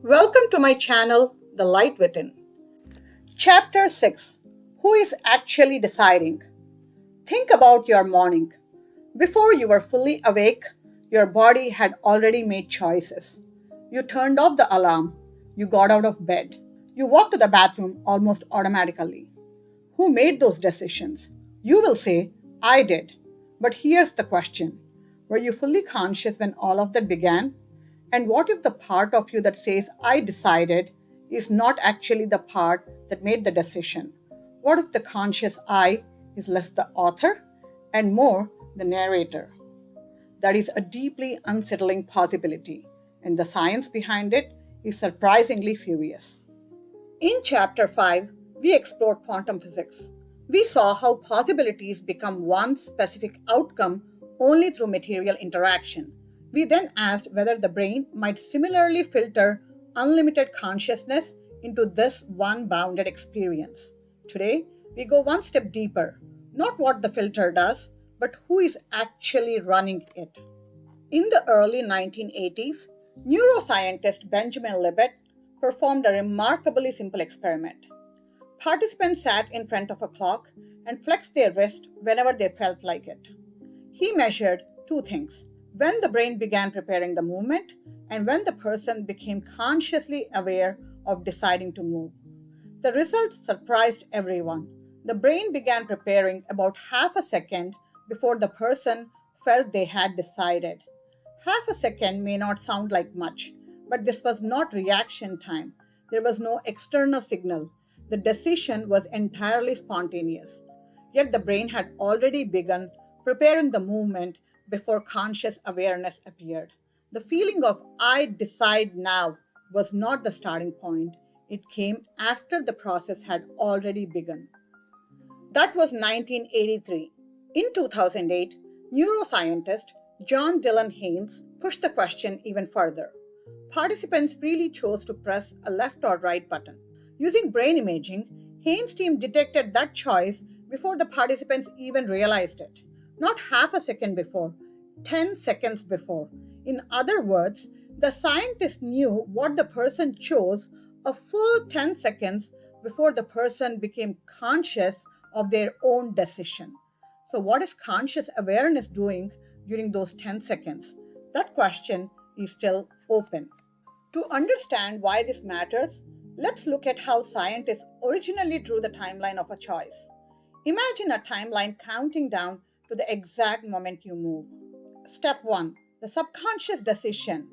Welcome to my channel, The Light Within. Chapter 6. Who is actually deciding? Think about your morning. Before you were fully awake, your body had already made choices. You turned off the alarm. You got out of bed. You walked to the bathroom almost automatically. Who made those decisions? You will say, I did. But here's the question. Were you fully conscious when all of that began? And what if the part of you that says, I decided, is not actually the part that made the decision? What if the conscious I is less the author and more the narrator? That is a deeply unsettling possibility, and the science behind it is surprisingly serious. In Chapter 5, we explored quantum physics. We saw how possibilities become one specific outcome only through material interaction. We then asked whether the brain might similarly filter unlimited consciousness into this one bounded experience. Today, we go one step deeper, not what the filter does, but who is actually running it. In the early 1980s, neuroscientist Benjamin Libet performed a remarkably simple experiment. Participants sat in front of a clock and flexed their wrist whenever they felt like it. He measured two things: when the brain began preparing the movement and when the person became consciously aware of deciding to move. The result surprised everyone. The brain began preparing about half a second before the person felt they had decided. Half a second may not sound like much, but this was not reaction time. There was no external signal. The decision was entirely spontaneous. Yet the brain had already begun preparing the movement before conscious awareness appeared. The feeling of I decide now was not the starting point. It came after the process had already begun. That was 1983. In 2008, neuroscientist John Dylan Haynes pushed the question even further. Participants freely chose to press a left or right button. Using brain imaging, Haynes' team detected that choice before the participants even realized it. Not half a second before, 10 seconds before. In other words, the scientist knew what the person chose a full 10 seconds before the person became conscious of their own decision. So, what is conscious awareness doing during those 10 seconds? That question is still open. To understand why this matters, let's look at how scientists originally drew the timeline of a choice. Imagine a timeline counting down to the exact moment you move. Step 1. The subconscious decision.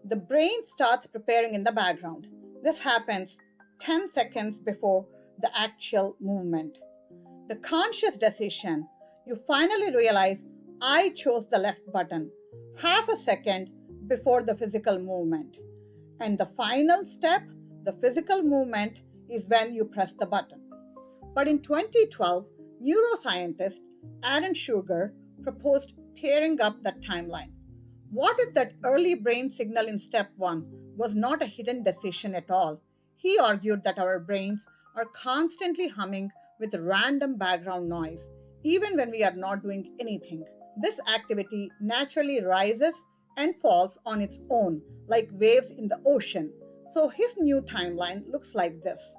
The brain starts preparing in the background. This happens 10 seconds before the actual movement. The conscious decision. You finally realize, I chose the left button half a second before the physical movement. And the final step, the physical movement, is when you press the button. But in 2012, neuroscientist Aaron Schurger proposed tearing up that timeline. What if that early brain signal in step 1 was not a hidden decision at all? He argued that our brains are constantly humming with random background noise, even when we are not doing anything. This activity naturally rises and falls on its own, like waves in the ocean. So his new timeline looks like this.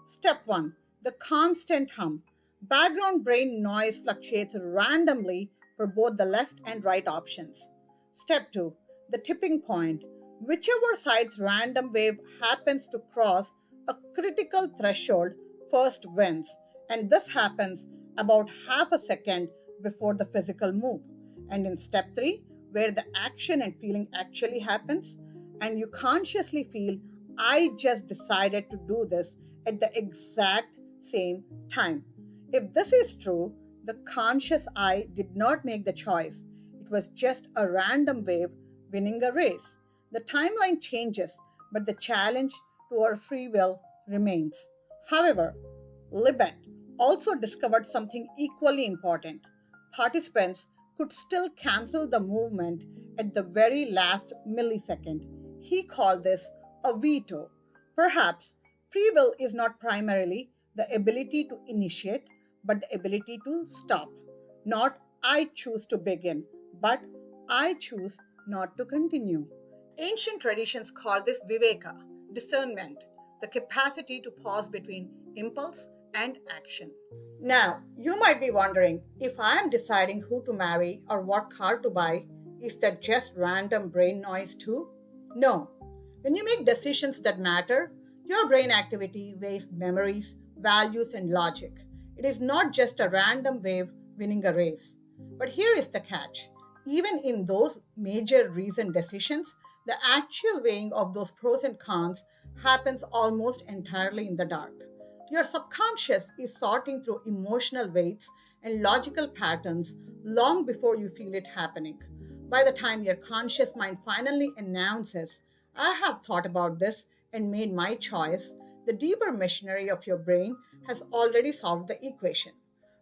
Step 1. The constant hum. Background brain noise fluctuates randomly for both the left and right options. Step 2. The tipping point. Whichever side's random wave happens to cross a critical threshold first wins, and this happens about half a second before the physical move. And in step 3, where the action and feeling actually happens, and you consciously feel, I just decided to do this at the exact same time. If this is true, the conscious I did not make the choice. It was just a random wave winning a race. The timeline changes, but the challenge to our free will remains. However, Libet also discovered something equally important. Participants could still cancel the movement at the very last millisecond. He called this a veto. Perhaps free will is not primarily the ability to initiate, but the ability to stop. Not I choose to begin, but I choose not to continue. Ancient traditions call this viveka, discernment, the capacity to pause between impulse and action. Now, you might be wondering, if I am deciding who to marry or what car to buy, is that just random brain noise too? No. When you make decisions that matter, your brain activity weighs memories, values, and logic. It is not just a random wave winning a race. But here is the catch. Even in those major reasoned decisions, the actual weighing of those pros and cons happens almost entirely in the dark. Your subconscious is sorting through emotional weights and logical patterns long before you feel it happening. By the time your conscious mind finally announces, I have thought about this and made my choice, the deeper machinery of your brain has already solved the equation.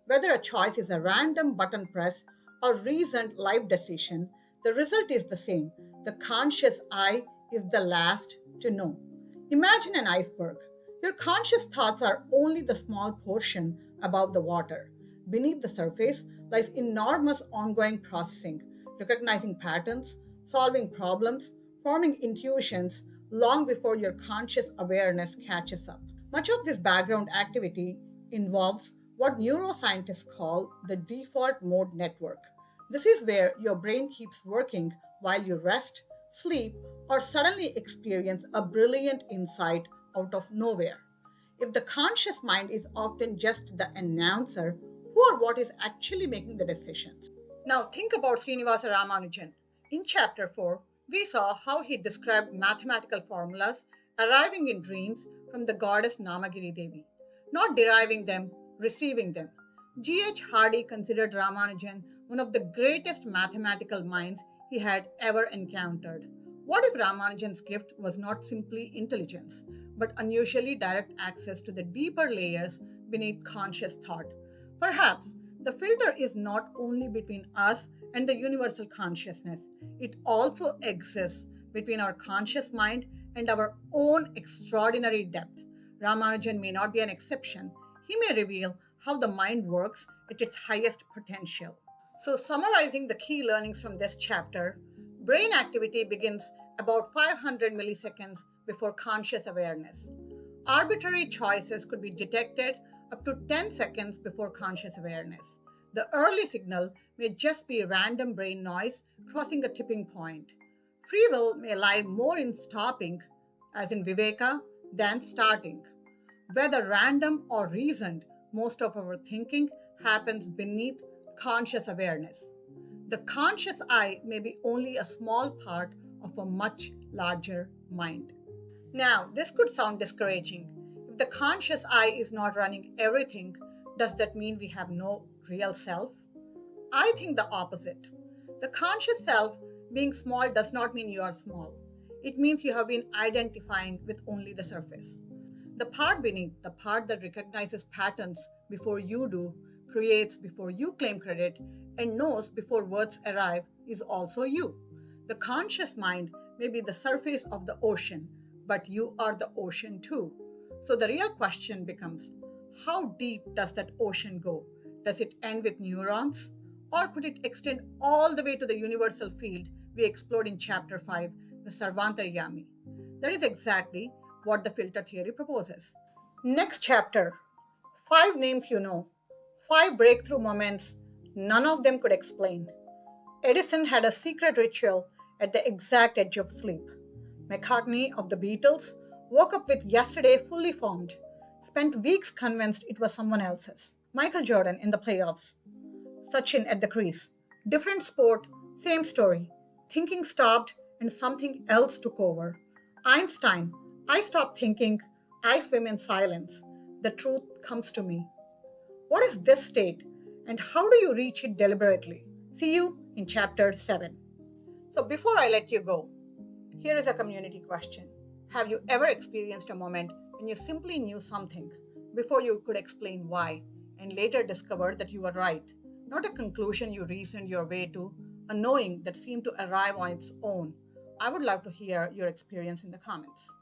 Whether a choice is a random button press or reasoned life decision, the result is the same. The conscious I is the last to know. Imagine an iceberg. Your conscious thoughts are only the small portion above the water. Beneath the surface lies enormous ongoing processing, recognizing patterns, solving problems, forming intuitions long before your conscious awareness catches up. Much of this background activity involves what neuroscientists call the default mode network. This is where your brain keeps working while you rest, sleep, or suddenly experience a brilliant insight out of nowhere. If the conscious mind is often just the announcer, who or what is actually making the decisions? Now think about Srinivasa Ramanujan. In chapter 4, we saw how he described mathematical formulas arriving in dreams from the goddess Namagiri Devi, not deriving them, receiving them. G.H. Hardy considered Ramanujan one of the greatest mathematical minds he had ever encountered. What if Ramanujan's gift was not simply intelligence, but unusually direct access to the deeper layers beneath conscious thought? Perhaps the filter is not only between us and the universal consciousness, it also exists between our conscious mind and our own extraordinary depth. Ramanujan may not be an exception. He may reveal how the mind works at its highest potential. So, summarizing the key learnings from this chapter, brain activity begins about 500 milliseconds before conscious awareness. Arbitrary choices could be detected up to 10 seconds before conscious awareness. The early signal may just be random brain noise crossing a tipping point. Free will may lie more in stopping, as in Viveka, than starting. Whether random or reasoned, most of our thinking happens beneath conscious awareness. The conscious I may be only a small part of a much larger mind. Now, this could sound discouraging. If the conscious I is not running everything, does that mean we have no real self? I think the opposite. The conscious self being small does not mean you are small. It means you have been identifying with only the surface. The part beneath, the part that recognizes patterns before you do, creates before you claim credit, and knows before words arrive, is also you. The conscious mind may be the surface of the ocean, but you are the ocean too. So the real question becomes, how deep does that ocean go? Does it end with neurons? Or could it extend all the way to the universal field we explored in chapter 5, the Sarvantaryami? That is exactly what the filter theory proposes. Next chapter, 5 names you know, 5 breakthrough moments none of them could explain. Edison had a secret ritual at the exact edge of sleep. McCartney of the Beatles woke up with yesterday fully formed, spent weeks convinced it was someone else's. Michael Jordan in the playoffs, Sachin at the crease. Different sport, same story. Thinking stopped and something else took over. Einstein, I stopped thinking, I swim in silence. The truth comes to me. What is this state and how do you reach it deliberately? See you in chapter 7. So before I let you go, here is a community question. Have you ever experienced a moment when you simply knew something before you could explain why and later discovered that you were right? Not a conclusion you reasoned your way to, a knowing that seemed to arrive on its own. I would love to hear your experience in the comments.